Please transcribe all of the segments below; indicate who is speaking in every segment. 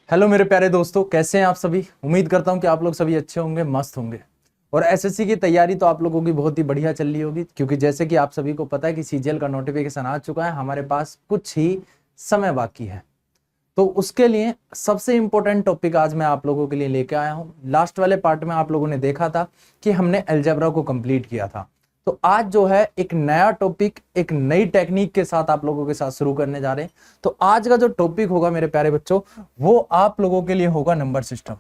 Speaker 1: Hello मेरे प्यारे दोस्तों, कैसे हैं आप सभी। उम्मीद करता हूं कि आप लोग सभी अच्छे होंगे, मस्त होंगे। और एसएससी की तैयारी तो आप लोगों की बहुत ही बढ़िया चल रही होगी, क्योंकि जैसे कि आप सभी को पता है कि सीजीएल का नोटिफिकेशन आ चुका है। हमारे पास कुछ ही समय बाकी है, तो उसके लिए सबसे इंपॉर्टेंट टॉपिक आज मैं आप लोगों के लिए लेके आया हूं। लास्ट वाले पार्ट में आप लोगों ने देखा था कि हमने अलजेब्रा को कंप्लीट किया था, तो आज जो है एक नया टॉपिक, एक नई टेक्निक के साथ आप लोगों के साथ शुरू करने जा रहे हैं। तो आज का जो टॉपिक होगा मेरे प्यारे बच्चों, वो आप लोगों के लिए होगा नंबर सिस्टम।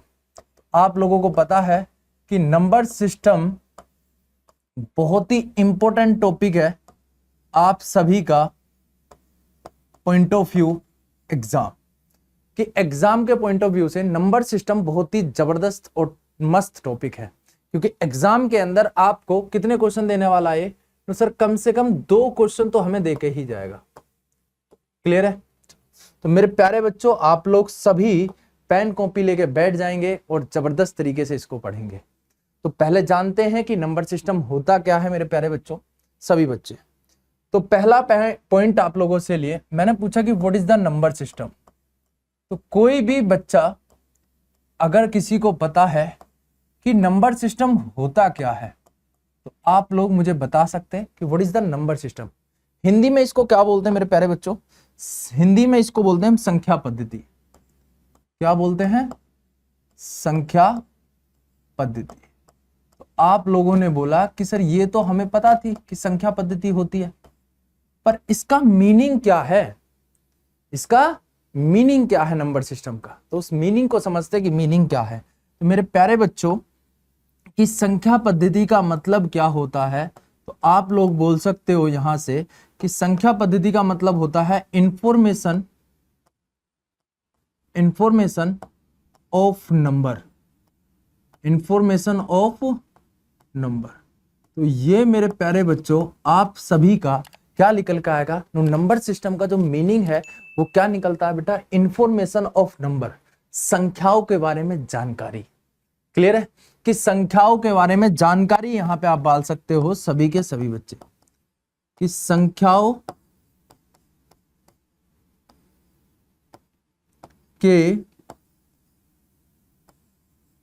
Speaker 1: आप लोगों को पता है कि नंबर सिस्टम बहुत ही इंपॉर्टेंट टॉपिक है आप सभी का पॉइंट ऑफ व्यू एग्जाम कि एग्जाम के पॉइंट ऑफ व्यू से नंबर सिस्टम बहुत ही जबरदस्त और मस्त टॉपिक है। क्योंकि एग्जाम के अंदर आपको कितने क्वेश्चन देने वाला है, तो सर कम से कम 2 क्वेश्चन तो हमें देके ही जाएगा। क्लियर है। तो मेरे प्यारे बच्चों, आप लोग सभी पेन कॉपी लेके बैठ जाएंगे और जबरदस्त तरीके से इसको पढ़ेंगे। तो पहले जानते हैं कि नंबर सिस्टम होता क्या है मेरे प्यारे बच्चों, सभी बच्चे। तो पहला पॉइंट आप लोगों से लिए, मैंने पूछा कि what is the number system. तो कोई भी बच्चा अगर किसी को पता है कि नंबर सिस्टम होता क्या है, तो आप लोग मुझे बता सकते हैं कि what is the number system. Hindi में इसको क्या बोलते हैं मेरे प्यारे बच्चों, हिंदी में इसको बोलते हैं संख्या पद्धति। क्या बोलते हैं? संख्या पद्धति। तो आप लोगों ने बोला कि सर ये तो हमें पता थी कि संख्या पद्धति होती है, पर इसका मीनिंग क्या है, इसका मीनिंग क्या है नंबर सिस्टम का। तो उस मीनिंग को समझते हैं कि मीनिंग क्या है। तो मेरे प्यारे बच्चों, कि संख्या पद्धति का मतलब क्या होता है, तो आप लोग बोल सकते हो यहां से कि संख्या पद्धति का मतलब होता है information of number, information of number. तो ये मेरे प्यारे बच्चों आप सभी का क्या निकल के आएगा, नंबर सिस्टम का जो मीनिंग है वो क्या निकलता है बेटा, इंफॉर्मेशन ऑफ नंबर, संख्याओं के बारे में जानकारी। क्लियर है कि संख्याओं के बारे में जानकारी यहां पे आप डाल सकते हो सभी के सभी बच्चे, कि संख्याओं के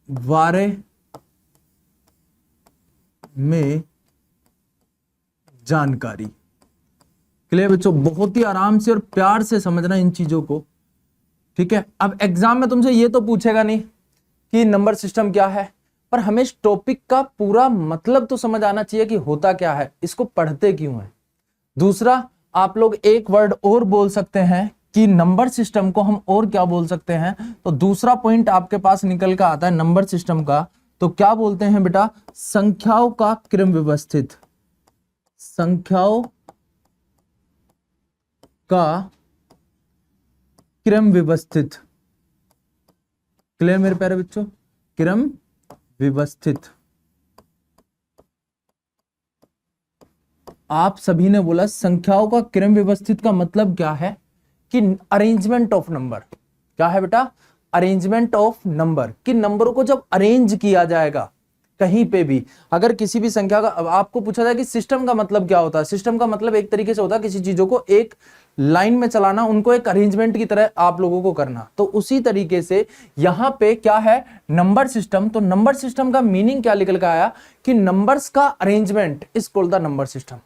Speaker 1: बारे में जानकारी। क्लियर बच्चों, बहुत ही आराम से और प्यार से समझना इन चीजों को, ठीक है। अब एग्जाम में तुमसे ये तो पूछेगा नहीं कि नंबर सिस्टम क्या है, पर हमें इस टॉपिक का पूरा मतलब तो समझ आना चाहिए कि होता क्या है, इसको पढ़ते क्यों है। दूसरा, आप लोग एक वर्ड और बोल सकते हैं कि नंबर सिस्टम को हम और क्या बोल सकते हैं। तो दूसरा पॉइंट आपके पास निकल कर आता है नंबर सिस्टम का, तो क्या बोलते हैं बेटा, संख्याओं का क्रम व्यवस्थित, संख्याओं का क्रम व्यवस्थित। क्लियर मेरे प्यारे बच्चों, क्रम व्यवस्थित। आप सभी ने बोला संख्याओं का क्रम व्यवस्थित का मतलब क्या है, कि अरेंजमेंट ऑफ नंबर। क्या है बेटा? अरेंजमेंट ऑफ नंबर, कि नंबरों को जब अरेंज किया जाएगा कहीं पे भी, अगर किसी भी संख्या का, अब आपको पूछा जाए कि सिस्टम का मतलब क्या होता है, सिस्टम का मतलब एक तरीके से होता है किसी चीजों को एक लाइन में चलाना, उनको एक अरेंजमेंट की तरह आप लोगों को करना। तो उसी तरीके से यहां पे क्या है, नंबर सिस्टम। तो नंबर सिस्टम का मीनिंग क्या निकल कर आया, कि नंबर्स का arrangement is called the number system.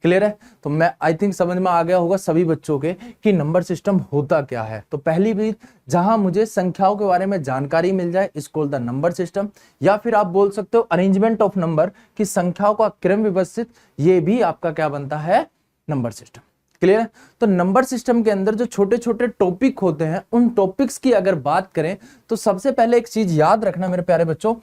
Speaker 1: Clear है। तो मैं आई थिंक समझ में आ गया होगा सभी बच्चों के कि नंबर सिस्टम होता क्या है। तो पहली भी जहां मुझे संख्याओं के बारे में जानकारी मिल जाए, इस कॉल्ड द नंबर सिस्टम, या फिर आप बोल सकते हो अरेंजमेंट ऑफ नंबर, कि संख्याओं का क्रम व्यवस्थित, ये भी आपका क्या बनता है, नंबर सिस्टम। क्लियर है। तो नंबर सिस्टम के अंदर जो छोटे छोटे टॉपिक होते हैं, उन टॉपिक्स की अगर बात करें, तो सबसे पहले एक चीज याद रखना मेरे प्यारे बच्चों,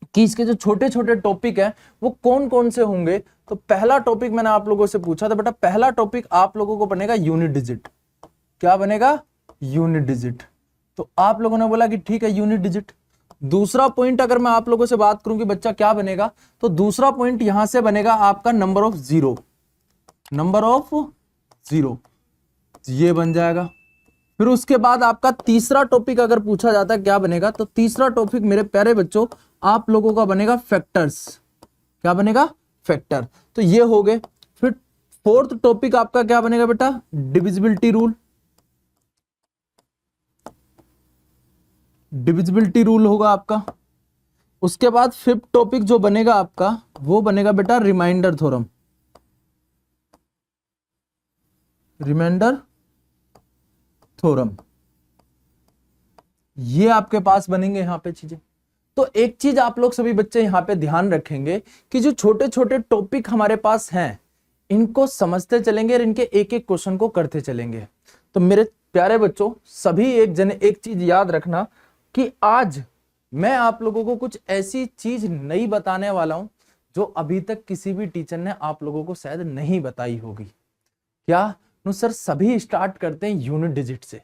Speaker 1: कि इसके जो छोटे छोटे टॉपिक हैं वो कौन कौन से होंगे। तो पहला टॉपिक मैंने आप लोगों से पूछा था बेटा, पहला टॉपिक आप लोगों को बनेगा यूनिट डिजिट। क्या बनेगा? Unit digit. तो आप लोगों ने बोला कि ठीक है यूनिट डिजिट। दूसरा पॉइंट अगर मैं आप लोगों से बात करूं कि बच्चा क्या बनेगा, तो दूसरा पॉइंट यहां से बनेगा आपका number of zero, number of zero, ये बन जाएगा। फिर उसके बाद आपका तीसरा टॉपिक अगर पूछा जाता है क्या बनेगा, तो तीसरा टॉपिक मेरे प्यारे बच्चों आप लोगों का बनेगा फैक्टर्स। क्या बनेगा? फैक्टर। तो ये हो गए। फिर फोर्थ टॉपिक आपका क्या बनेगा बेटा? Divisibility rule. डिविजिबिलिटी रूल होगा आपका। उसके बाद फिफ्थ टॉपिक जो बनेगा आपका वो बनेगा बेटा रिमाइंडर थ्योरम, रिमाइंडर थ्योरम, ये आपके पास बनेंगे यहां पे चीजें। तो एक चीज आप लोग सभी बच्चे यहां पे ध्यान रखेंगे कि जो छोटे छोटे टॉपिक हमारे पास हैं इनको समझते चलेंगे और इनके एक एक क्वेश्चन को करते चलेंगे। तो मेरे प्यारे बच्चों सभी एक जने एक चीज याद रखना कि आज मैं आप लोगों को कुछ ऐसी चीज नई बताने वाला हूं जो अभी तक किसी भी टीचर ने आप लोगों को शायद नहीं बताई होगी। क्या नो सर, सभी स्टार्ट करते हैं यूनिट डिजिट से।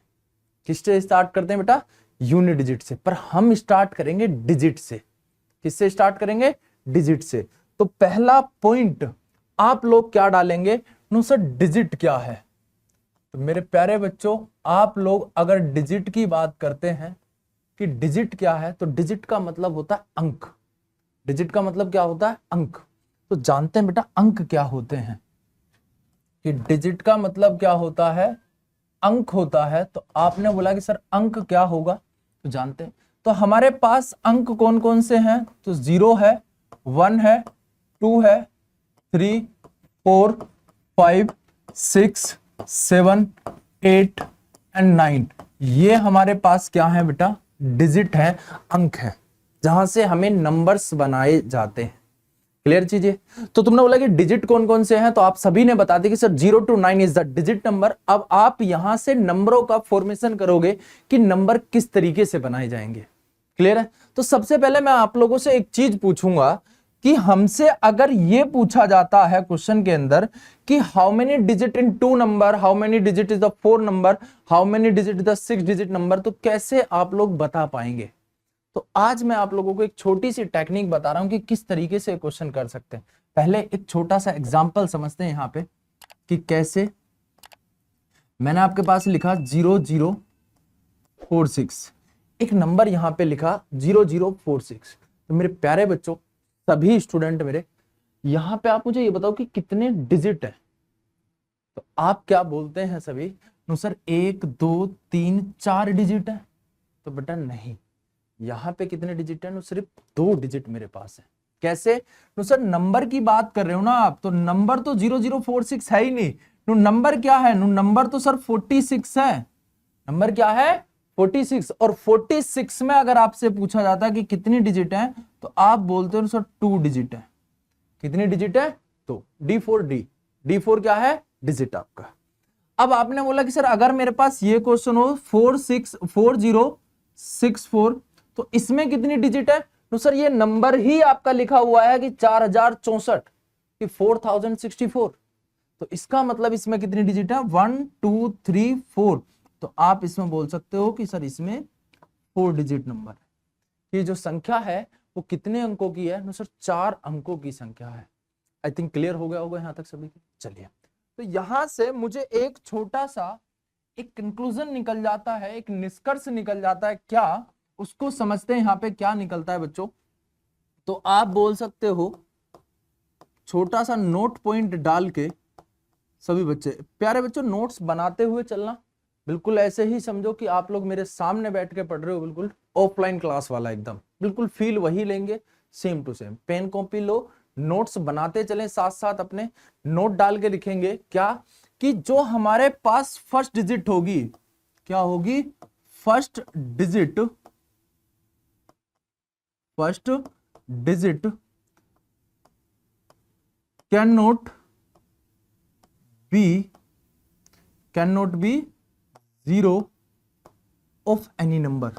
Speaker 1: किससे स्टार्ट करते हैं बेटा? यूनिट डिजिट से। पर हम स्टार्ट करेंगे डिजिट से। किससे स्टार्ट करेंगे? डिजिट से। तो पहला पॉइंट आप लोग क्या डालेंगे? नो सर डिजिट क्या है? तो मेरे प्यारे बच्चों आप लोग अगर डिजिट की बात करते हैं कि डिजिट क्या है, तो डिजिट का मतलब होता है अंक। डिजिट का मतलब क्या होता है? अंक। तो जानते हैं बेटा अंक क्या होते हैं? कि डिजिट का मतलब क्या होता है? अंक होता है। तो आपने बोला कि सर अंक क्या होगा, तो जानते हैं। तो हमारे पास अंक कौन कौन से हैं? तो 0 है, 1 है, 2 है, 3, 4, 5, 6, 7, 8 एंड 9। ये हमारे पास क्या है बेटा? डिजिट है, अंक है, जहां से हमें नंबर्स बनाए जाते हैं। क्लियर चीजें? तो तुमने बोला कि डिजिट कौन कौन से हैं, तो आप सभी ने बता दिया कि sir 0 to 9 is the digit number. अब आप यहां से नंबरों का फॉर्मेशन करोगे कि नंबर किस तरीके से बनाए जाएंगे। क्लियर है? तो सबसे पहले मैं आप लोगों से एक चीज पूछूंगा कि हमसे अगर ये पूछा जाता है क्वेश्चन के अंदर कि how many digit in 2 number, how many digit is the 4 number, how many digit is the 6 digit number, तो कैसे आप लोग बता पाएंगे? तो आज मैं आप लोगों को एक छोटी सी टेक्निक बता रहा हूं कि किस तरीके से क्वेश्चन कर सकते हैं। पहले एक छोटा सा एग्जांपल समझते हैं यहां पे कि कैसे। मैंने आपके पास लिखा 0046, एक नंबर यहां पे लिखा 0046। तो मेरे प्यारे बच्चों सभी स्टूडेंट मेरे, यहां पे आप मुझे ये बताओ कि कितने डिजिट है? तो आप क्या बोलते हैं सभी? नो सर 1 2 3 4 डिजिट है। तो बेटा नहीं, यहां पे कितने डिजिट है? नो सिर्फ 2 डिजिट मेरे पास है। कैसे? नो सर नंबर की बात कर रहे हो ना आप, तो नंबर तो 0046 है ही नहीं। नो नंबर क्या है? नो नंबर तो सर 46 है। नंबर क्या है? 46। और 46 में अगर आपसे पूछा जाता है कि कितनी डिजिट है, तो आप बोलते हो सर 2 डिजिट है। कितनी डिजिट है? तो D4 क्या है? डिजिट आपका। अब आपने बोला कि सर अगर मेरे पास ये क्वेश्चन हो 4064, तो इसमें कितनी डिजिट है? तो सर ये नंबर ही आपका लिखा हुआ है कि 4064, कि 4064। तो इसका मतलब इसमें कितनी डिजिट है? 1 2 3 4। तो आप इसमें बोल सकते हो कि सर इसमें 4 डिजिट नंबर है। ये जो संख्या है वो कितने अंकों की है? सर 4 अंकों की संख्या है। आई थिंक क्लियर हो गया होगा यहां तक सभी के। चलिए, तो यहां से मुझे एक छोटा सा एक कंक्लूजन निकल जाता है, एक निष्कर्ष निकल जाता है। क्या? उसको समझते हैं यहां पे क्या निकलता है बच्चों। तो आप बोल सकते हो, छोटा सा नोट पॉइंट डाल के सभी बच्चे, प्यारे बच्चों नोट्स बनाते हुए चलना। बिल्कुल ऐसे ही समझो कि आप लोग मेरे सामने बैठ के पढ़ रहे हो, बिल्कुल ऑफलाइन क्लास वाला एकदम, बिल्कुल फील वही लेंगे, same to same. Pen copy लो, नोट्स बनाते चलें, साथ साथ अपने नोट डाल के लिखेंगे क्या कि जो हमारे पास फर्स्ट डिजिट होगी, क्या होगी? First digit can not be 0 of any number,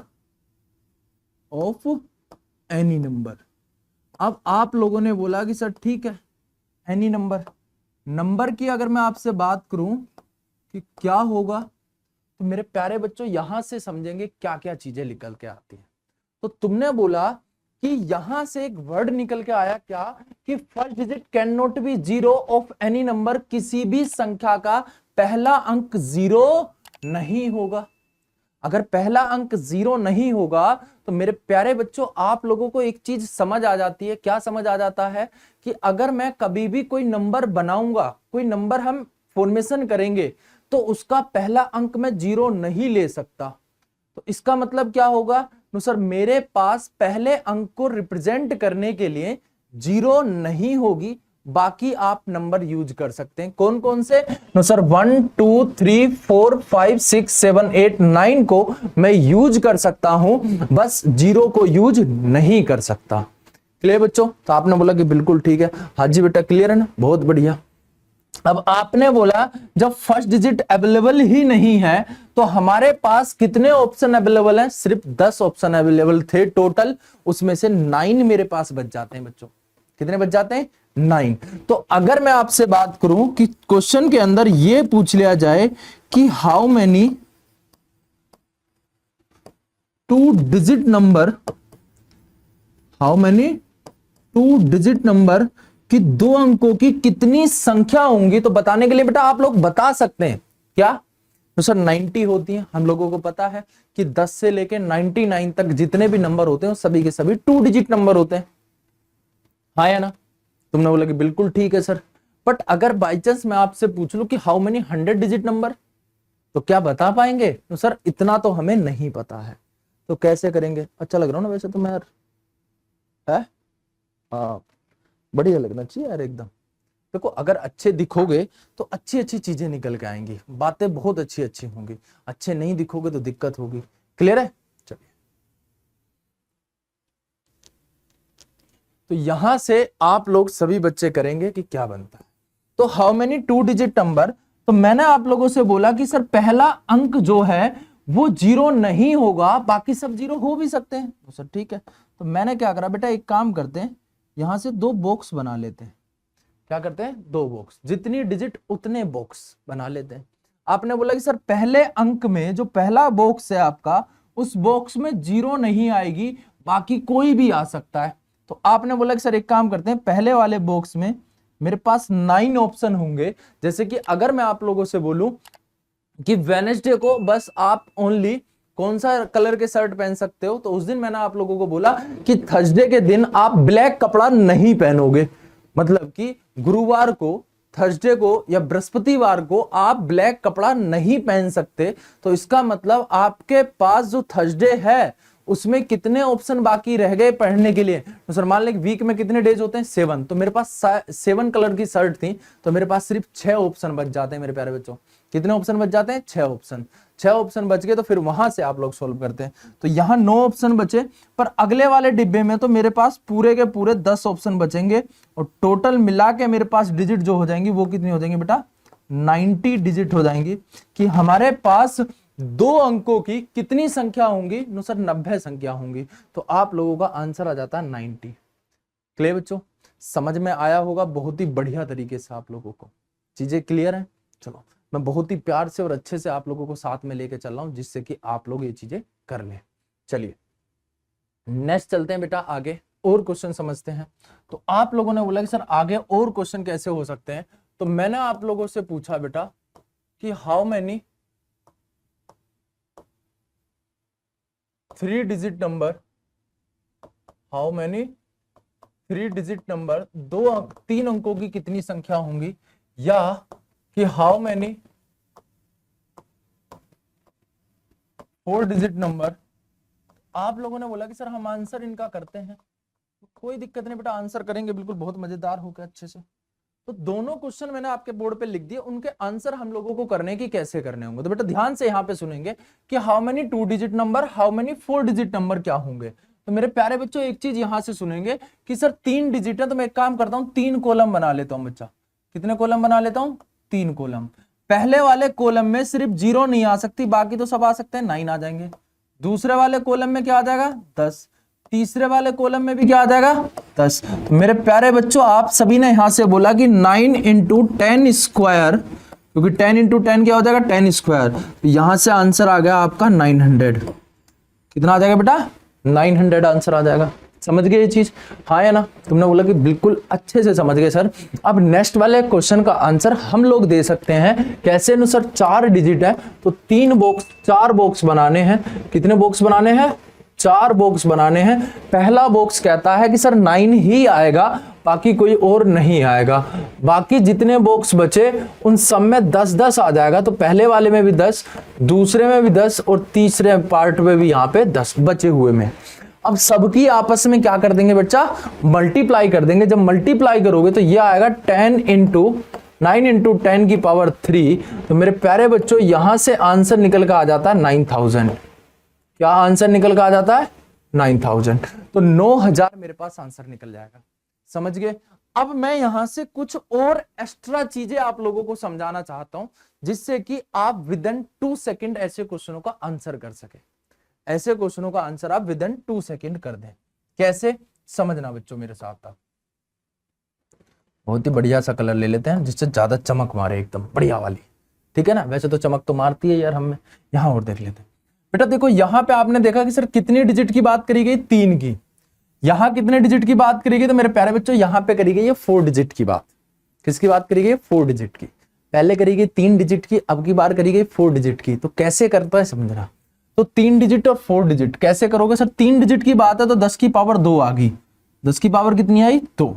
Speaker 1: अब आप लोगों ने बोला कि सर ठीक है एनी नंबर की अगर मैं आपसे बात करूं कि क्या होगा, तो मेरे प्यारे बच्चों यहां से समझेंगे क्या क्या चीजें निकल के आती हैं। तो तुमने बोला कि यहां से एक वर्ड निकल के आया क्या कि first digit can not be 0 of any number, किसी भी संख्या का पहला अंक 0 नहीं होगा। अगर पहला अंक 0 नहीं होगा तो मेरे प्यारे बच्चों आप लोगों को एक चीज समझ आ जाती है। क्या समझ आ जाता है? कि अगर मैं कभी भी कोई नंबर बनाऊंगा, कोई नंबर हम फॉर्मेशन करेंगे, तो उसका पहला अंक मैं 0 नहीं ले सकता। तो इसका मतलब क्या होगा? तो सर मेरे पास पहले अंक को रिप्रेजेंट करने के लिए 0 नहीं होगी, बाकी आप नंबर यूज कर सकते हैं। कौन कौन से? नो सर 1 2 3 4 5 6 7 8 9 को मैं यूज कर सकता हूं, बस 0 को यूज नहीं कर सकता। क्लियर बच्चों? तो आपने बोला कि बिल्कुल ठीक है। हाँ जी बेटा क्लियर है ना, बहुत बढ़िया। अब आपने बोला जब फर्स्ट डिजिट अवेलेबल ही नहीं है तो हमारे पास कितने ऑप्शन अवेलेबल हैं? सिर्फ 10 ऑप्शन अवेलेबल थे टोटल, उसमें से 9 मेरे पास बच जाते हैं बच्चों। कितने बच जाते हैं? 9। तो अगर मैं आपसे बात करूं कि क्वेश्चन के अंदर यह पूछ लिया जाए कि how many 2 digit number, how many 2 digit number कि 2 अंकों की कितनी संख्या होंगी, तो बताने के लिए बेटा आप लोग बता सकते हैं क्या? तो सर 90 होती है, हम लोगों को पता है कि 10 से लेके 99 तक जितने भी नंबर होते हैं सभी के सभी 2 डिजिट नंबर होते हैं। हाँ या ना? तुमने बोला कि बिल्कुल ठीक है सर। बट अगर बाई चांस मैं आपसे पूछ लूं कि हाउ मेनी 100 डिजिट नंबर, तो क्या बता पाएंगे? तो सर इतना तो हमें नहीं पता है, तो कैसे करेंगे? अच्छा लग रहा हूं ना वैसे तो मैं यार, है हाँ बढ़िया लगना चाहिए यार एकदम। देखो अगर अच्छे दिखोगे तो अच्छी अच्छी चीजें निकल के आएंगी, बातें बहुत अच्छी अच्छी होंगी। अच्छे नहीं दिखोगे तो दिक्कत होगी। क्लियर है? चलिए, तो यहां से आप लोग सभी बच्चे करेंगे कि क्या बनता है। तो हाउ मेनी 2 डिजिट नंबर, तो मैंने आप लोगों से बोला कि सर पहला अंक जो है वो 0 नहीं होगा, बाकी सब 0 हो भी सकते हैं। तो सर ठीक है, तो मैंने क्या करा बेटा, एक काम करते हैं, यहां से 2 बॉक्स बना लेते हैं। क्या करते हैं? 2 बॉक्स, जितनी डिजिट उतने बॉक्स बना लेते हैं। आपने बोला कि सर पहले अंक में जो पहला बॉक्स है आपका, उस बॉक्स में 0 नहीं आएगी, बाकी कोई भी आ सकता है। तो आपने बोला कि सर एक काम करते हैं, पहले वाले बॉक्स में मेरे पास 9 ऑप्शन होंगे। जैसे कि अगर मैं आप लोगों से बोलूं कि वेडनेसडे को बस आप ओनली कौन सा कलर के शर्ट पहन सकते हो, तो उस दिन मैंने आप लोगों को बोला कि थर्सडे के दिन आप ब्लैक कपड़ा नहीं पहनोगे। मतलब कि गुरुवार को, थर्सडे को या बृहस्पतिवार को आप ब्लैक कपड़ा नहीं पहन सकते। तो इसका मतलब आपके पास जो थर्सडे है उसमें कितने ऑप्शन बाकी रह गए पढ़ने के लिए? तो सर मान लें वीक में कितने डेज होते हैं? 7। तो मेरे पास 7 कलर की शर्ट थी, तो मेरे पास सिर्फ 6 ऑप्शन बच जाते हैं मेरे प्यारे बच्चों। कितने ऑप्शन बच जाते हैं? 6 ऑप्शन। 6 ऑप्शन बच गए, तो फिर वहां से आप लोग सॉल्व करते हैं। तो यहां 9 ऑप्शन बचे, पर अगले वाले डिब्बे में तो मेरे पास पूरे के पूरे 10 ऑप्शन बचेंगे, और टोटल मिला के मेरे पास डिजिट जो हो जाएंगी वो कितनी हो जाएंगी बेटा? 90 डिजिट हो जाएंगी। कि हमारे पास 2 अंकों की कितनी संख्या होंगी? नो सर 90 संख्या होंगी। तो आप लोगों का आंसर आ जाता है 90। क्लियर बच्चों? समझ में आया होगा बहुत ही बढ़िया तरीके से आप लोगों को। चीजें क्लियर हैं? चलो, मैं बहुत ही प्यार से और अच्छे से आप लोगों को साथ में लेके चल रहा हूं, जिससे कि आप लोग ये चीजें कर लें। चलिए नेक्स्ट चलते हैं बेटा आगे, और क्वेश्चन समझते हैं। तो आप लोगों ने बोला कि सर आगे और क्वेश्चन कैसे हो सकते हैं, तो मैंने आप लोगों से पूछा बेटा कि how many 3 digit number, how many 3 digit number, 3 अंकों की कितनी संख्या होंगी, या कि हाउ मेनी 4 डिजिट नंबर। आप लोगों ने बोला कि सर हम आंसर इनका करते हैं, तो कोई दिक्कत नहीं बेटा, आंसर करेंगे बिल्कुल, बहुत मजेदार होकर अच्छे से। तो दोनों क्वेश्चन मैंने आपके बोर्ड पे लिख दिए, उनके आंसर हम लोगों को करने की कैसे करने होंगे। तो बेटा ध्यान से यहाँ पे सुनेंगे कि how many 2 digit number, how many 4 digit number क्या होंगे। तो मेरे प्यारे बच्चों एक चीज यहां से सुनेंगे कि सर 3 डिजिट है, तो मैं एक काम करता हूं 3 कॉलम बना लेता हूं बच्चा। कितने कॉलम बना लेता हूं? 3 कॉलम। पहले वाले कॉलम में सिर्फ 0 नहीं आ सकती, बाकी तो सब आ सकते हैं, 9 आ जाएंगे। दूसरे वाले कॉलम में क्या आ जाएगा? 10। तीसरे वाले कॉलम में भी क्या आ जाएगा? 10। तो मेरे प्यारे बच्चों आप सभी ने यहां से बोला कि 9 × 10 स्क्वायर, क्योंकि 10 × 10 क्या हो जाएगा? 10 स्क्वायर। तो यहां से आंसर आ गया आपका 900। कितना आ जाएगा बेटा? 900 आंसर आ जाएगा। समझ गए ये चीज? हाँ या ना? तुमने बोला कि बिल्कुल अच्छे से समझ गए सर। अब नेक्स्ट वाले क्वेश्चन का आंसर हम लोग दे सकते हैं कैसे? नो सर 4 डिजिट है, तो 4 बॉक्स बनाने हैं। कितने बॉक्स बनाने हैं? 4 बॉक्स बनाने हैं। पहला बॉक्स कहता है कि सर 9 ही आएगा, बाकी कोई और नहीं आएगा। बाकी जितने बॉक्स बचे उन सब में 10-10 आ जाएगा। तो पहले वाले में भी 10, दूसरे में भी 10 और तीसरे पार्ट में भी यहाँ पे 10 बचे हुए में। अब सबकी आपस में क्या कर देंगे बच्चा, मल्टीप्लाई कर देंगे। जब मल्टीप्लाई करोगे तो ये आएगा 10 इंटू 9 इंटू 10 की पावर 3। तो मेरे प्यारे बच्चों यहां से आंसर निकल कर आ जाता है 9000। क्या आंसर निकल कर आ जाता है 9000। तो 9000 मेरे पास आंसर निकल जाएगा। समझ गए। अब मैं यहां से कुछ और एक्स्ट्रा चीजें आप लोगों को समझाना चाहता हूं जिससे कि आप विद इन 2 सेकेंड ऐसे क्वेश्चनों का आंसर कर सके। ऐसे क्वेश्चनों का आंसर आप विद इन 2 सेकेंड कर दें। कैसे, समझना बच्चों मेरे साथ आप। बहुत ही बढ़िया सा कलर ले लेते हैं जिससे ज्यादा चमक मारे, एकदम बढ़िया वाली। ठीक है ना, वैसे तो चमक तो मारती है यार हमें। यहां और देख लेते हैं बेटा। देखो यहां पे आपने देखा कि सर कितनी डिजिट की बात करी गई, 3 की। यहां कितने डिजिट की बात करी गई, तो मेरे प्यारे बच्चों यहां पे करी गई है 4 डिजिट की बात। किसकी बात करी गई, 4 डिजिट की। पहले करी गई 3 डिजिट की, अब की बार करी गई 4 डिजिट की। तो कैसे करता है समझना। तो 3 डिजिट और 4 डिजिट कैसे करोगे सर। 3 डिजिट की बात है तो 10 की पावर 2 आ गई। 10 की पावर कितनी आई, 2।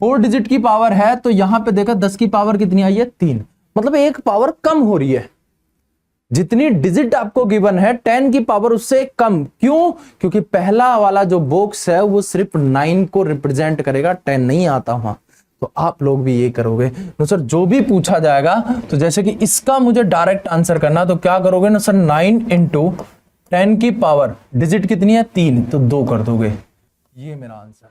Speaker 1: 4 डिजिट की पावर है तो यहां पे देखा 10 की पावर कितनी आई है, 3। मतलब एक पावर कम हो रही है। जितनी डिजिट आपको गिवन है 10 की पावर उससे कम। क्यों, क्योंकि पहला वाला जो बॉक्स है वो सिर्फ 9 को रिप्रेजेंट करेगा, 10 नहीं आता वहां। तो आप लोग भी ये करोगे ना सर। जो भी पूछा जाएगा तो जैसे कि इसका मुझे डायरेक्ट आंसर करना, तो क्या करोगे ना सर, 9 इंटू 10 की पावर डिजिट कितनी है, 3, तो 2 कर दोगे। ये मेरा आंसर।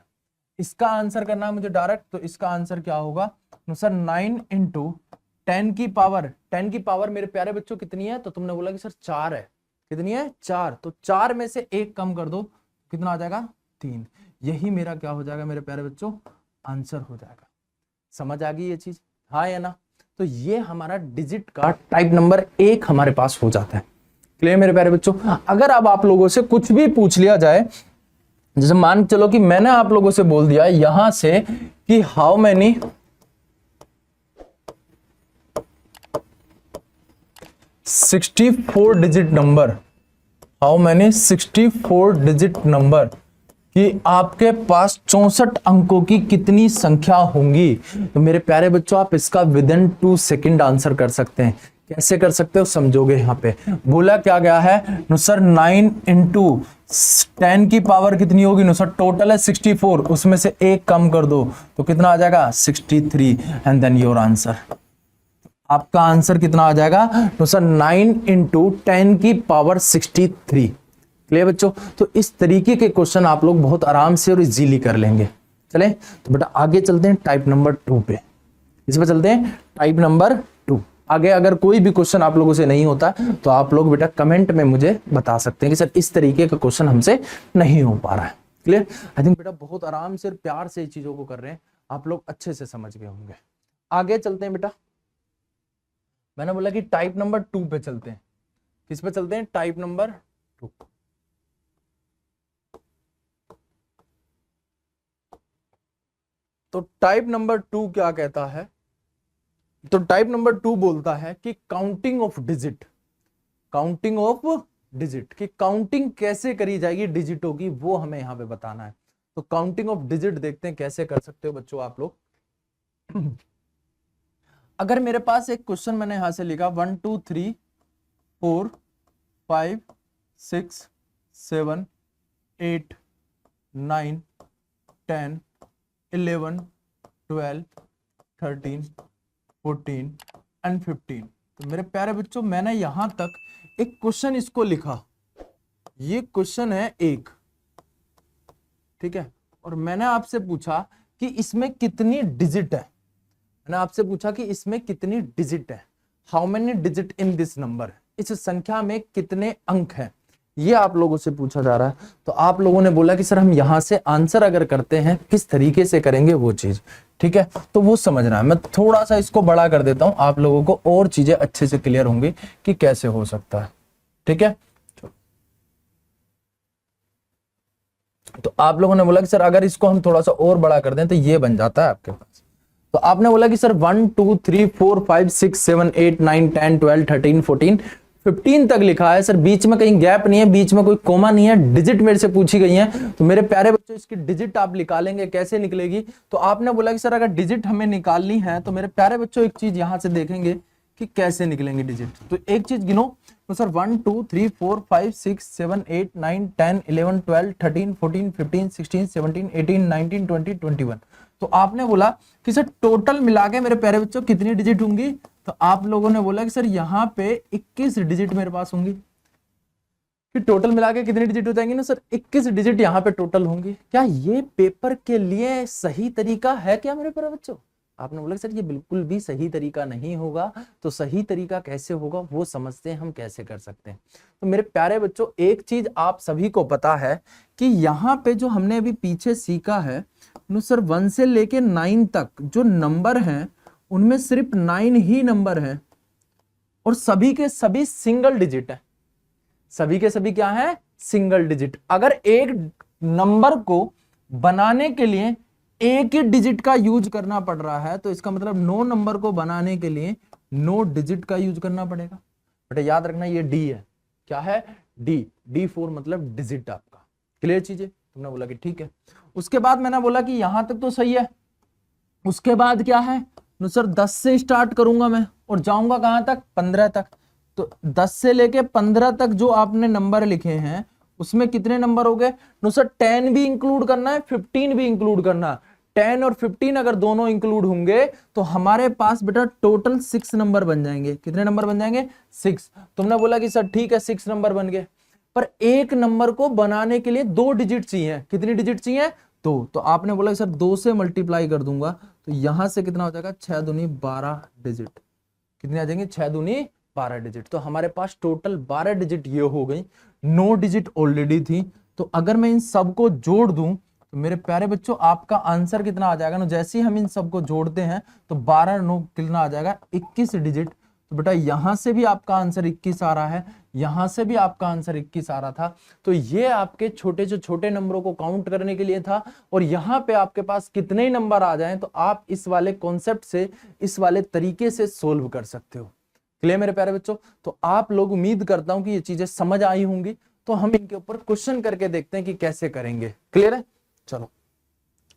Speaker 1: इसका आंसर करना है मुझे डायरेक्ट, तो इसका आंसर क्या होगा ना सर, 9 इंटू 10 की पावर। 10 की पावर मेरे प्यारे बच्चों कितनी है, तो तुमने बोला कि सर 4 है। कितनी है, 4। तो 4 में से 1 कम कर दो, कितना आ जाएगा, 3। यही मेरा क्या हो जाएगा मेरे प्यारे बच्चों, आंसर हो जाएगा। समझ आ गई ये चीज, हाँ या ना। तो ये हमारा डिजिट का टाइप नंबर 1 हमारे पास हो जाता है। क्लियर मेरे प्यारे बच्चों। अगर अब आप लोगों से कुछ भी पूछ लिया जाए, जैसे मान चलो कि मैंने आप लोगों से बोल दिया यहां से कि how many 64 digit number, how many 64 digit number, कि आपके पास 64 अंकों की कितनी संख्या होंगी। तो मेरे प्यारे बच्चों आप इसका विद इन 2 सेकेंड आंसर कर सकते हैं। कैसे कर सकते हो समझोगे। यहाँ पे बोला क्या गया है नुसर, 9 इंटू 10 की पावर कितनी होगी नुसर, टोटल है 64, उसमें से 1 कम कर दो तो कितना आ जाएगा, 63। And then your answer. आपका आंसर कितना आ जाएगा तो सर 9 इंटू 10 की पावर 63। क्लियर बच्चों। तो इस तरीके के क्वेश्चन आप लोग बहुत आराम से और इजीली कर लेंगे। चले तो बेटा आगे चलते हैं टाइप नंबर 2 पे। इस पे चलते हैं टाइप नंबर 2। आगे अगर कोई भी क्वेश्चन आप लोगों से नहीं होता तो आप लोग बेटा कमेंट में मुझे बता सकते हैं कि सर इस तरीके का क्वेश्चन हमसे नहीं हो पा रहा है। क्लियर। आई थिंक बेटा बहुत आराम से और प्यार से इस चीजों को कर रहे हैं, आप लोग अच्छे से समझ गए होंगे। आगे चलते हैं बेटा। मैंने बोला कि टाइप नंबर 2 पे चलते हैं। किस पे चलते हैं, टाइप नंबर 2। तो टाइप नंबर 2 क्या कहता है, तो टाइप नंबर 2 बोलता है कि counting of digit, counting of digit की काउंटिंग कैसे करी जाएगी डिजिटों की, वो हमें यहां पे बताना है। तो काउंटिंग ऑफ डिजिट देखते हैं कैसे कर सकते हो बच्चों आप लोग। अगर मेरे पास एक क्वेश्चन मैंने यहां से लिखा 1 2 3 4 5 6 7 8 9 10 11 12 13 14 एंड 15। तो मेरे प्यारे बच्चों मैंने यहां तक एक क्वेश्चन इसको लिखा, ये क्वेश्चन है 1, ठीक है। और मैंने आपसे पूछा कि इसमें कितनी डिजिट है, मैंने आपसे पूछा कि इसमें कितनी डिजिट है, how many digit in this number, इस संख्या में कितने अंक हैं, ये आप लोगों से पूछा जा रहा है। तो आप लोगों ने बोला कि सर हम यहां से आंसर अगर करते हैं किस तरीके से करेंगे वो चीज, ठीक है। तो वो समझना है। मैं थोड़ा सा इसको बड़ा कर देता हूं, आप लोगों को और चीजें अच्छे से क्लियर होंगी कि कैसे हो सकता है, ठीक है। तो आप लोगों ने बोला कि सर अगर इसको हम थोड़ा सा और बड़ा कर दें तो ये बन जाता है आपके पास। तो आपने बोला कि सर 1 2 3 4 5 6 7 8 9 10 12 13 14 15 तक लिखा है सर, बीच में कहीं गैप नहीं है, बीच में कोई कोमा नहीं है, डिजिट मेरे से पूछी गई है। तो मेरे प्यारे बच्चों इसकी डिजिट आप निकालेंगे, कैसे निकलेगी? तो आपने बोला कि सर अगर डिजिट हमें निकालनी है तो मेरे प्यारे बच्चों एक चीज यहां से देखेंगे कि कैसे निकलेंगे डिजिट। तो एक चीज गिनो तो सर 1 2 3 4 5 6 7 8 9 10 11 12 13 14 15 16 17 18 19 20 21। तो आपने बोला कि सर टोटल मिला के मेरे प्यारे बच्चों कितनी डिजिट होंगी? तो आप लोगों ने बोला कि सर यहाँ पे 21 डिजिट मेरे पास होंगी। कि टोटल मिला के कितनी डिजिट हो जाएंगी ना सर? 21 डिजिट यहाँ पे टोटल होंगी। क्या ये पेपर के लिए सही तरीका है क्या मेरे प्यारे बच्चों? आपने बोला सर ये बिल्कुल भी सही तरीका नहीं होगा। तो सही तरीका कैसे होगा वो समझते हैं हम कैसे कर सकते हैं। तो मेरे प्यारे बच्चों एक चीज आप सभी को पता है कि यहाँ पे जो हमने अभी पीछे सीखा है सर 1 से लेके 9 तक जो नंबर हैं उनमें सिर्फ 9 ही नंबर हैं और सभी के सभी सिंगल डिजिट है। सभी के सभी क्या है? Single digit. अगर एक नंबर को बनाने के लिए एक ही डिजिट का यूज करना पड़ रहा है तो इसका मतलब 9 नंबर को बनाने के लिए 9 डिजिट का यूज करना पड़ेगा। बेटा याद रखना ये डी है। क्या है? डी। D4 मतलब डिजिट आपका। क्लियर चीजें? तुमने बोला कि ठीक है। उसके बाद मैंने बोला कि यहां तक तो सही है। उसके बाद क्या है? सर 10 से स्टार्ट करूंगा मैं और जाऊंगा कहां तक? 15 तक। तो 10 से लेके 15 तक जो आपने नंबर लिखे हैं उसमें कितने नंबर हो गए? सर 10 भी इंक्लूड करना है, 15 भी इंक्लूड करना। 10 और 15 अगर दोनों इंक्लूड होंगे तो हमारे पास बेटा टोटल 6 नंबर बन जाएंगे। कितने नंबर बन जाएंगे? 6। तुमने बोला कि सर ठीक है 6 नंबर बन गए, पर एक नंबर को बनाने के लिए 2 डिजिट चाहिए। कितनी डिजिट चाहिए? 2। तो आपने बोला सर 2 से मल्टीप्लाई कर दूंगा तो यहां से कितना हो जाएगा? 6 दूनी 12 डिजिट। कितने आ जाएंगे? 6 दूनी 12 डिजिट। तो हमारे पास टोटल 12 डिजिट ये हो गई। 9 डिजिट ऑलरेडी थी। तो अगर मैं इन सबको जोड़ दूं तो मेरे प्यारे बच्चों आपका आंसर कितना आ जाएगा ना? जैसे ही हम इन सबको जोड़ते हैं तो 12 9 कितना आ जाएगा? 21 डिजिट। तो बेटा यहां से भी आपका आंसर 21 आ रहा है, यहां से भी आपका आंसर 21 आ रहा था। तो ये आपके छोटे से छोटे नंबरों को काउंट करने के लिए था। और यहां पे आपके पास कितने ही नंबर आ जाएं तो आप इस वाले कॉन्सेप्ट से, इस वाले तरीके से सोल्व कर सकते हो। क्लियर मेरे प्यारे बच्चों? तो आप लोग, उम्मीद करता हूं कि ये चीजें समझ आई होंगी। तो हम इनके ऊपर क्वेश्चन करके देखते हैं कि कैसे करेंगे। क्लियर है? चलो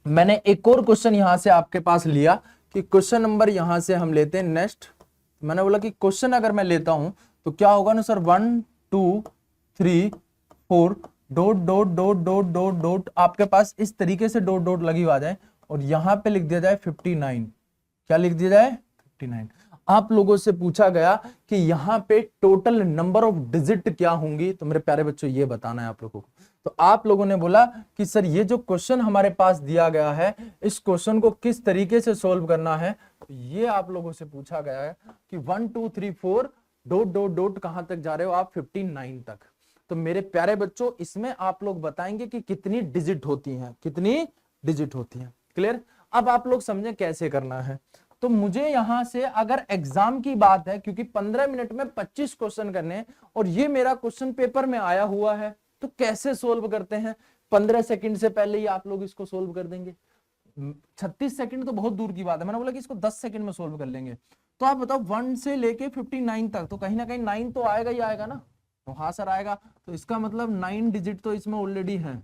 Speaker 1: मैंने एक और क्वेश्चन यहां से आपके पास लिया कि क्वेश्चन नंबर यहां से हम लेते हैं नेक्स्ट। मैंने बोला कि क्वेश्चन अगर मैं लेता हूं तो क्या होगा ना sir? 1 2 3 4 dot dot dot dot dot dot आपके पास इस तरीके से डॉट डॉट लगी आ जाए और यहां पे लिख दिया जाए 59। क्या लिख दिया जाए? 59। आप लोगों से पूछा गया कि यहां पे टोटल नंबर ऑफ डिजिट क्या होंगी। तो मेरे प्यारे बच्चों ये बताना है आप लोगों को। तो आप लोगों ने बोला कि सर ये जो क्वेश्चन हमारे पास दिया गया है इस क्वेश्चन को किस तरीके से सॉल्व करना है। तो ये आप लोगों से पूछा गया है कि 1 2 3 4 डॉट डॉट डॉट कहां तक जा रहे हो आप? 59 तक। तो मेरे प्यारे बच्चों इसमें आप लोग बताएंगे कि कितनी डिजिट होती हैं, कितनी डिजिट होती हैं। क्लियर? अब आप लोग समझे कैसे करना है। तो मुझे यहां से अगर एग्जाम की बात है, क्योंकि 15 मिनट में 25 क्वेश्चन करने और ये मेरा क्वेश्चन पेपर में आया हुआ है, तो कैसे सोल्व करते हैं? 15 सेकंड से पहले ही आप लोग इसको सोल्व कर देंगे। 36 सेकंड तो बहुत दूर की बात है। मैंने बोला कि इसको 10 सेकंड में सोल्व कर लेंगे। तो आप बताओ 1 से लेके 59 तक तो कहीं ना कहीं 9 तो आएगा ही आएगा ना? तो हाँ सर आएगा। तो इसका मतलब 9 डिजिट तो इसमें ऑलरेडी है।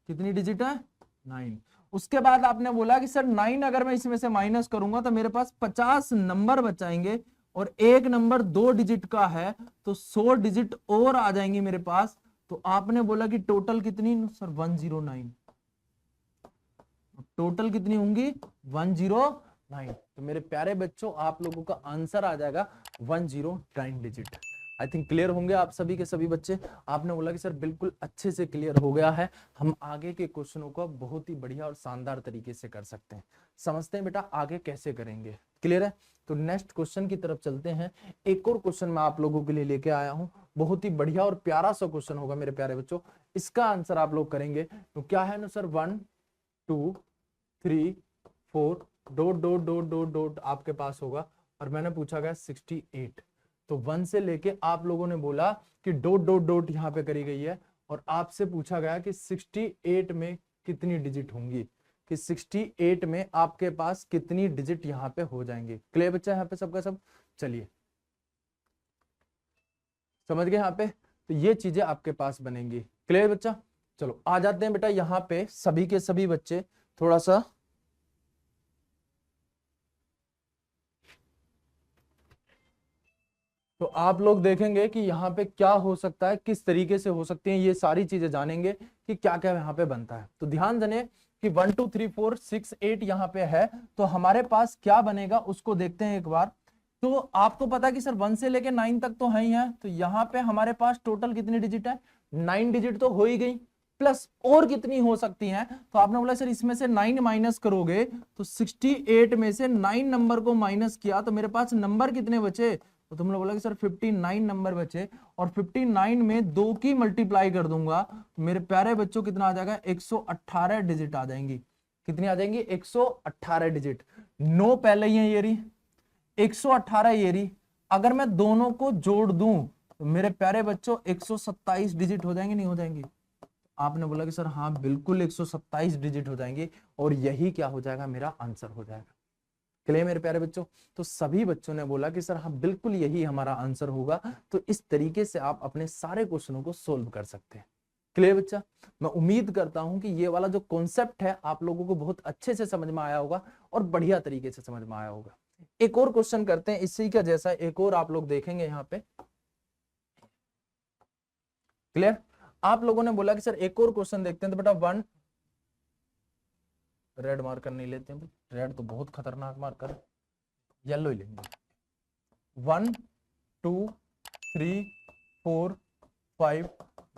Speaker 1: कितनी डिजिट है? 9। उसके बाद आपने बोला कि सर 9 अगर मैं इसमें से माइनस करूंगा तो मेरे पास 50 नंबर बचाएंगे और एक नंबर 2 डिजिट का है तो 100 डिजिट और आ जाएंगे मेरे पास। तो आपने बोला कि टोटल कितनी? सर 109। टोटल कितनी होंगी? 109। तो मेरे प्यारे बच्चों आप लोगों का आंसर आ जाएगा 109 डिजिट। आई थिंक क्लियर होंगे आप सभी के सभी बच्चे। आपने बोला कि सर बिल्कुल अच्छे से क्लियर हो गया है। हम आगे के क्वेश्चनों को बहुत ही बढ़िया और शानदार तरीके से कर सकते हैं। समझते हैं बेटा आगे कैसे करेंगे। क्लियर है? तो नेक्स्ट क्वेश्चन की तरफ चलते हैं। एक और क्वेश्चन मैं आप लोगों के लिए लेके आया हूं। बहुत ही बढ़िया और प्यारा सा क्वेश्चन होगा मेरे प्यारे बच्चों। इसका आंसर आप लोग करेंगे। तो क्या है ना sir? 1 2 3 4 dot dot dot dot dot आपके पास होगा और मैंने पूछा गया 68। तो 1 से लेके आप लोगों ने बोला कि डॉट डॉट डॉट यहां पे करी गई है और आपसे पूछा गया कि 68 में कितनी डिजिट होंगी, कि 68 में आपके पास कितनी डिजिट यहां पे हो जाएंगे। क्लियर बच्चा यहाँ पे सबका सब? चलिए समझ गए यहाँ पे? तो ये चीजें आपके पास बनेंगी। क्लियर बच्चा? चलो आ जाते हैं बेटा यहाँ पे सभी के सभी बच्चे थोड़ा सा तो आप लोग देखेंगे कि यहाँ पे क्या हो सकता है, किस तरीके से हो सकती है, ये सारी चीजें जानेंगे कि क्या क्या यहाँ पे बनता है। तो ध्यान देने कि 1 2 3 4 6 8 यहाँ पे है, तो हमारे पास क्या बनेगा उसको देखते हैं एक बार। तो आपको पता है कि सर 1 से लेके 9 तक तो है ही है, तो यहाँ पे हमारे पास टोटल कितनी डिजिट है? 9 डिजिट तो हो ही गई, प्लस और कितनी हो सकती है? तो आपने बोला सर इसमें से 9 माइनस करोगे तो 68 में से 9 नंबर को माइनस किया तो मेरे पास नंबर कितने बचे? तो तुमने बोला कि सर 59 नंबर बचे, और 59 में 2 की मल्टीप्लाई कर दूंगा तो मेरे प्यारे बच्चों कितना आ जाएगा? 118 डिजिट आ जाएंगी। कितनी आ जाएंगी? 118 डिजिट। 9 पहले ही है ये रही, 118 ये रही, अगर मैं दोनों को जोड़ दूं तो मेरे प्यारे बच्चों 127 डिजिट हो जाएंगे, नहीं हो जाएंगे? आपने बोला कि सर हाँ बिल्कुल 127 डिजिट हो जाएंगे, और यही क्या हो जाएगा? मेरा आंसर हो जाएगा। क्लियर मेरे प्यारे बच्चों? तो सभी बच्चों ने बोला कि सर हाँ बिल्कुल यही हमारा आंसर होगा। तो इस तरीके से आप अपने सारे क्वेश्चनों को सोल्व कर सकते हैं। क्लियर बच्चा? मैं उम्मीद करता हूं कि ये वाला जो कॉन्सेप्ट है आप लोगों को बहुत अच्छे से समझ में आया होगा और बढ़िया तरीके से समझ में आया होगा। एक और क्वेश्चन करते हैं इसी का जैसा, एक और आप लोग देखेंगे यहाँ पे। क्लियर? आप लोगों ने बोला कि सर एक और क्वेश्चन देखते हैं, तो बेटा 1 रेड मार्कर नहीं लेते हैं, रेड तो बहुत खतरनाक मार्कर है, येलो ही लेंगे। 1 2 3 4 5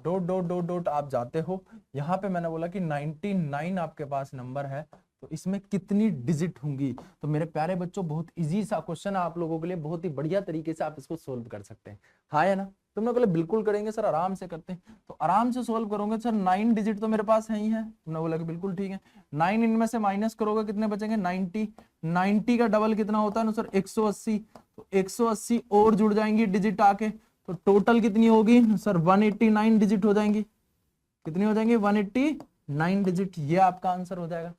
Speaker 1: डॉट डॉट डॉट डॉट आप जाते हो। यहाँ पे मैंने बोला कि 99 आपके पास नंबर है, तो इसमें कितनी डिजिट होंगी? तो मेरे प्यारे बच्चों बहुत इजी सा क्वेश्चन है आप लोगों के लिए, बहुत ही बढ़िया तरीके से आप इसको सोल्व कर सकते हैं। हाँ है ना? तुम लोग बिल्कुल करेंगे सर, आराम से करते हैं, तो आराम से सोल्व करोगे सर। 9 डिजिट तो मेरे पास है ही है, तुमने बोला कि बिल्कुल ठीक है। 9 इनमें से माइनस करोगे कितने बचेंगे? 90। 90 का डबल कितना होता है ना सर? 180। तो 180 और जुड़ जाएंगी डिजिट आके, तो टोटल कितनी होगी सर? 189 डिजिट हो जाएंगी। कितनी हो जाएंगी? 189 डिजिट। ये आपका आंसर हो जाएगा।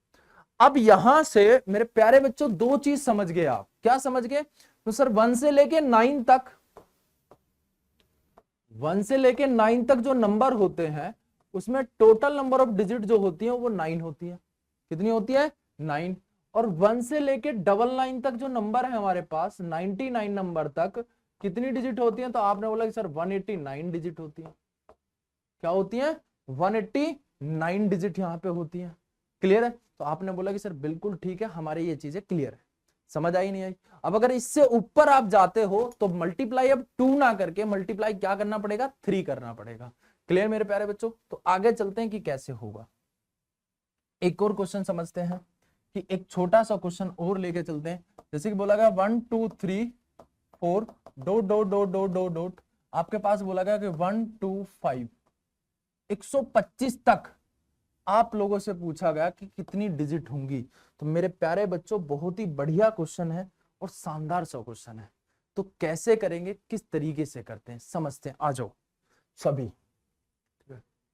Speaker 1: अब यहां से मेरे प्यारे बच्चों दो चीज समझ गए आप। क्या समझ गए? तो सर 1 से लेके 9 तक, 1 से लेके 9 तक जो नंबर होते हैं उसमें टोटल नंबर ऑफ डिजिट जो होती है वो 9 होती है। कितनी होती है? 9। और 1 से लेके 99 तक जो नंबर है हमारे पास, 99 नंबर तक कितनी डिजिट होती है? तो आपने बोला कि सर 189 डिजिट होती है। क्या होती है? 189 डिजिट यहां पे होती है। क्लियर है? तो आपने बोला कि सर बिल्कुल ठीक है, हमारे ये चीजें क्लियर है। समझ आई नहीं आई? अब अगर इससे ऊपर आप जाते हो तो मल्टीप्लाई अब 2 ना करके मल्टीप्लाई क्या करना पड़ेगा? 3 करना पड़ेगा। क्लियर मेरे प्यारे बच्चों? तो आगे चलते हैं कि कैसे होगा। एक और क्वेश्चन समझते हैं, कि एक छोटा सा क्वेश्चन और लेके चलते हैं। जैसे कि बोला गया 1 2 3 4 dot dot dot dot dot dot, आपके पास बोला गया कि 1 2 5 125 तक आप लोगों से पूछा गया कि कितनी डिजिट होंगी। तो मेरे प्यारे बच्चों बहुत ही बढ़िया क्वेश्चन है और शानदार सा क्वेश्चन है। तो कैसे करेंगे, किस तरीके से करते हैं, समझते हैं। आ जाओ सभी।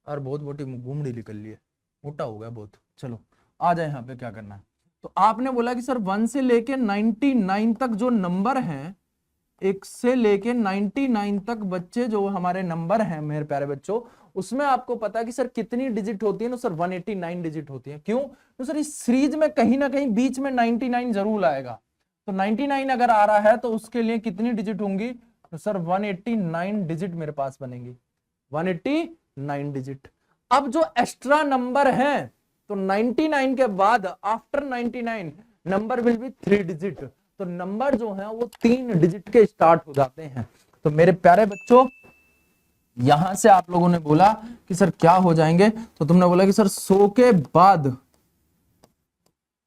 Speaker 1: और बहुत मोटी घूमड़ी निकल ली है, मोटा हो गया बहुत। चलो आ जाए यहाँ पे क्या करना है। तो आपने बोला कि सर 1 से लेके 99 तक जो नंबर हैं, 1 से लेके 99 तक बच्चे जो हमारे नंबर हैं मेरे प्यारे बच्चों, उसमें आपको पता है कि सर कितनी डिजिट होती है ना सर? 189 डिजिट होती है। क्यों? तो सर इस सीरीज में कहीं ना कहीं बीच में 99 जरूर आएगा, तो 99 अगर आ रहा है तो उसके लिए कितनी डिजिट होंगी? तो सर 189 डिजिट मेरे पास बनेंगी, 189 डिजिट। अब जो एक्स्ट्रा नंबर है, तो 99 के बाद after 99 number will be 3 digit. तो नंबर जो है वो 3 डिजिट के स्टार्ट हो जाते हैं। तो मेरे प्यारे बच्चों यहां से आप लोगों ने बोला कि सर क्या हो जाएंगे? तो तुमने बोला कि सर 100 के बाद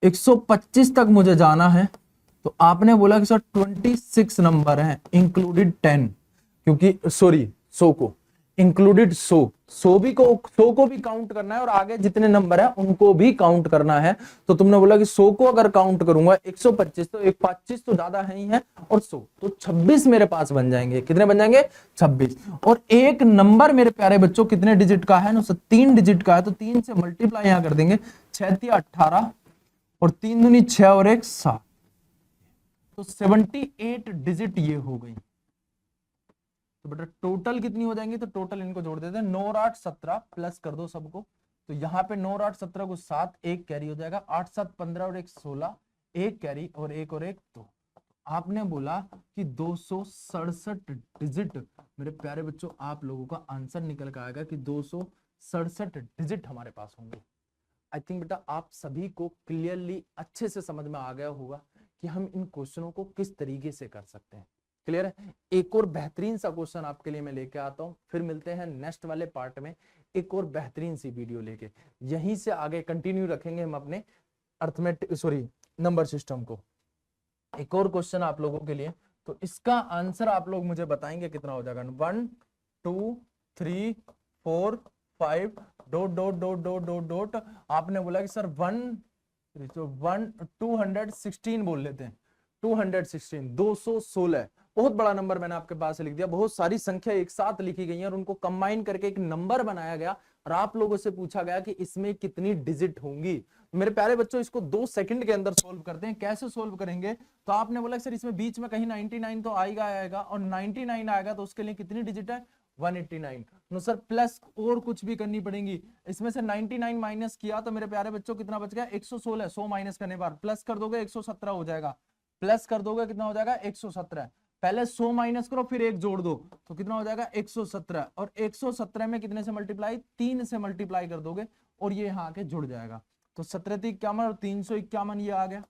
Speaker 1: 125 तक मुझे जाना है। तो आपने बोला कि सर 26 नंबर है इंक्लूडेड 10, क्योंकि सॉरी 100 को इंक्लूडेड 100 को भी काउंट करना है, और आगे जितने नंबर है उनको भी काउंट करना है। तो तुमने बोला कि 100 को अगर काउंट करूंगा 125, तो 125 तो ज्यादा है ही है, और 100 तो 26 मेरे पास बन जाएंगे। कितने बन जाएंगे? 26। और एक नंबर मेरे प्यारे बच्चों कितने डिजिट का है ना? 3 डिजिट का है, तो 3 से मल्टीप्लाई यहां कर देंगे, 6 18 और 3 दूनी 6 और 1 7, तो 78 डिजिट ये हो गई। तो बेटा टोटल कितनी हो जाएंगी, तो टोटल इनको जोड़ देते हैं, 9 और 8 17 प्लस कर दो सबको, तो यहाँ पे 9 और 8 17 को 7 एक कैरी हो जाएगा, 8 7 15 और 1 16 एक कैरी और एक 2। आपने बोला कि 267 डिजिट, मेरे प्यारे बच्चों आप लोगों का आंसर निकल कर आएगा कि 267 डिजिट हमारे पास होंगे। आई थिंक बेटा आप सभी को क्लियरली अच्छे से समझ में आ गया होगा कि हम इन क्वेश्चनों को किस तरीके से कर सकते हैं। क्लियर है? एक और बेहतरीन सा क्वेश्चन आपके लिए मैं लेके आता हूं, फिर मिलते हैं नेक्स्ट वाले पार्ट में एक और बेहतरीन सी वीडियो लेके। यहीं से आगे कंटिन्यू रखेंगे हम अपने अर्थमेटिक नंबर सिस्टम को। एक और क्वेश्चन आप लोगों के लिए, तो इसका आंसर आप लोग मुझे बताएंगे कितना हो जाएगा। 1 2 3 4 5 dot dot dot dot dot dot. आपने बोला कि सर 216 बोल लेते हैं, 216 बहुत बड़ा नंबर मैंने आपके पास लिख दिया। बहुत सारी संख्या एक साथ लिखी गई है और उनको कंबाइन करके एक नंबर बनाया गया और आप लोगों से पूछा गया कि इसमें कितनी डिजिट होंगी। मेरे प्यारे बच्चों इसको 2 सेकंड के अंदर सोल्व करते हैं। कैसे सोल्व करेंगे, तो आपने बोला सर इसमें बीच में कहीं 99 तो आएगा और 99 आएगा तो उसके लिए कितनी डिजिट है, 189। नो सर प्लस और कुछ भी करनी पड़ेगी, इसमें से 99 माइनस किया तो मेरे प्यारे बच्चों कितना बच गया, 116। 100 माइनस करने पर प्लस कर दोगे 117 हो जाएगा, प्लस कर दोगे कितना हो जाएगा 117। पहले 100 माइनस करो फिर 1 जोड़ दो तो कितना हो जाएगा 117, और 117 में कितने से मल्टीप्लाई, 3 से मल्टीप्लाई कर दोगे और ये यहाँ आके जुड़ जाएगा। तो 1751 और 351 ये आ गया,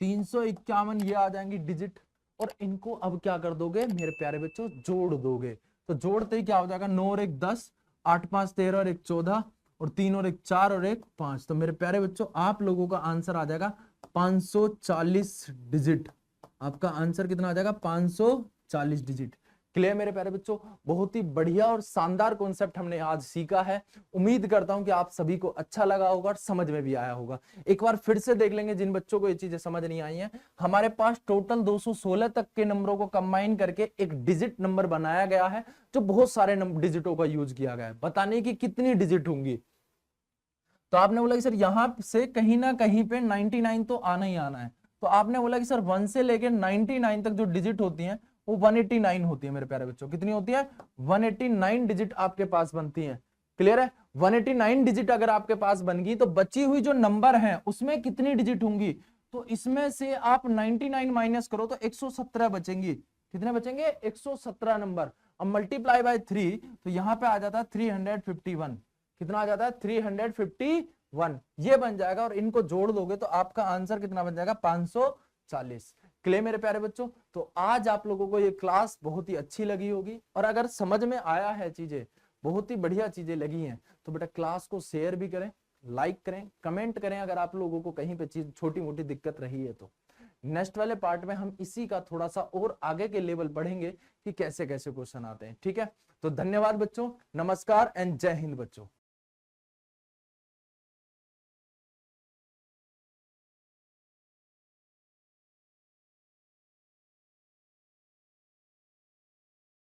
Speaker 1: 351 ये आ जाएंगी डिजिट। और इनको अब क्या कर दोगे मेरे प्यारे बच्चों, जोड़ दोगे। तो जोड़ते ही क्या हो जाएगा, 9 और 1 10, 8 5 13 और 1 14 और 3 और 1 4 और 1 5। तो मेरे प्यारे बच्चों आप लोगों का आंसर आ जाएगा 540 डिजिट। आपका आंसर कितना आ जाएगा, 540 डिजिट। क्लियर मेरे प्यारे बच्चों, बहुत ही बढ़िया और शानदार कॉन्सेप्ट हमने आज सीखा है। उम्मीद करता हूं कि आप सभी को अच्छा लगा होगा और समझ में भी आया होगा। एक बार फिर से देख लेंगे जिन बच्चों को ये चीजें समझ नहीं आई हैं। हमारे पास टोटल 216 तक के नंबरों को कंबाइन करके एक डिजिट नंबर बनाया गया है, जो बहुत सारे डिजिटों का यूज किया गया है बताने की कितनी डिजिट होंगी। तो आपने बोला कि सर यहां से कहीं ना कहीं पे 99 तो आना ही आना है, तो आपने बोला कि सर 1 से लेकर 99 तक जो डिजिट होती हैं वो 189 होती है। मेरे प्यारे बच्चों कितनी होती है, 189 डिजिट आपके पास बनती है। क्लियर है? 189 डिजिट अगर आपके पास बन गई तो बची हुई जो नंबर है उसमें कितनी डिजिट होंगी, तो इसमें से आप 99 माइनस करो तो 117 बचेंगी। कितने बचेंगे, 117 नंबर। अब मल्टीप्लाई बाय 3 तो यहां पे आ जाता है 351। कितना आ जाता है, 351 ये बन जाएगा। और इनको जोड़ दोगे तो आपका आंसर कितना बन जाएगा, 540। क्लियर मेरे प्यारे बच्चों, तो आज आप लोगों को ये क्लास बहुत ही अच्छी लगी होगी और अगर समझ में आया है, चीजें बहुत ही बढ़िया चीजें लगी हैं, तो बेटा क्लास को शेयर भी करें, लाइक करें, कमेंट करें अगर आप लोगों को कहीं पे चीज छोटी मोटी दिक्कत रही है तो। नेक्स्ट वाले पार्ट में हम इसी का थोड़ा सा और आगे के लेवल पढ़ेंगे कि कैसे कैसे क्वेश्चन आते हैं। ठीक है, तो धन्यवाद बच्चों, नमस्कार एंड जय हिंद बच्चों।